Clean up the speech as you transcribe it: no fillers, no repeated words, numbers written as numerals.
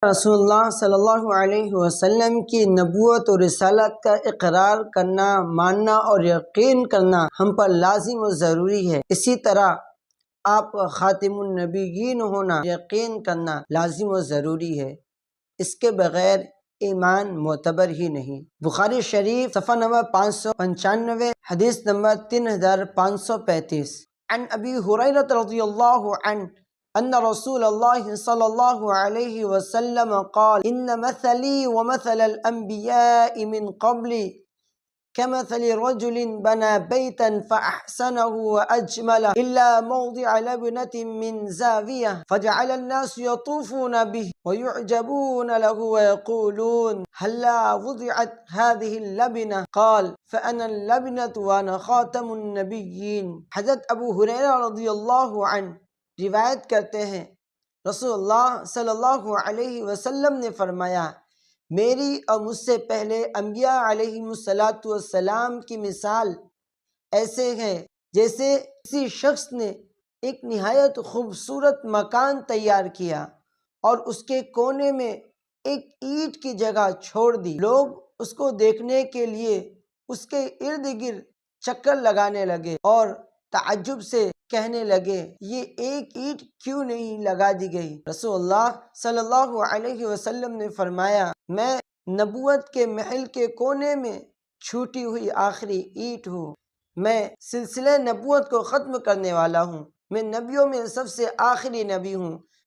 رسول اللہ صلی اللہ علیہ وسلم کی نبوت اور رسالت کا اقرار کرنا، ماننا اور یقین کرنا ہم پر لازم و ضروری ہے۔ اسی طرح آپ خاتم النبیین ہونا یقین کرنا لازم و ضروری ہے۔ اس کے بغیر ایمان معتبر ہی نہیں۔ بخاری شریف صفحہ نمبر 595، حدیث نمبر 3535۔ عن ابی ہریرہ رضی اللہ عنہ ان رسول اللہ صلی اللہ علیہ وسلم قال ان مثلی ومثل الانبیاء من قبلی كمثل رجل بنى بيتا فأحسنه وأجمله إلا موضع لبنة من زاوية فجعل الناس يطوفون به ويعجبون له ويقولون هلا وضعت هذه اللبنة قال فأنا اللبنة وأنا خاتم النبيين۔ حضرت ابو ہریرہ رضی اللہ عنہ روایت کرتے ہیں، رسول اللہ صلی اللہ علیہ وسلم نے فرمایا، میری اور مجھ سے پہلے انبیاء علیہم السلام کی مثال ایسے ہے جیسے کسی شخص نے ایک نہایت خوبصورت مکان تیار کیا اور اس کے کونے میں ایک اینٹ کی جگہ چھوڑ دی۔ لوگ اس کو دیکھنے کے لیے اس کے ارد گرد چکر لگانے لگے اور تعجب سے کہنے لگے، یہ ایک اینٹ کیوں نہیں لگا دی گئی؟ رسول اللہ صلی اللہ علیہ وسلم نے فرمایا، میں نبوت کے محل کے کونے میں چھوٹی ہوئی آخری اینٹ ہوں۔ میں سلسلہ نبوت کو ختم کرنے والا ہوں۔ میں نبیوں میں سب سے آخری نبی ہوں۔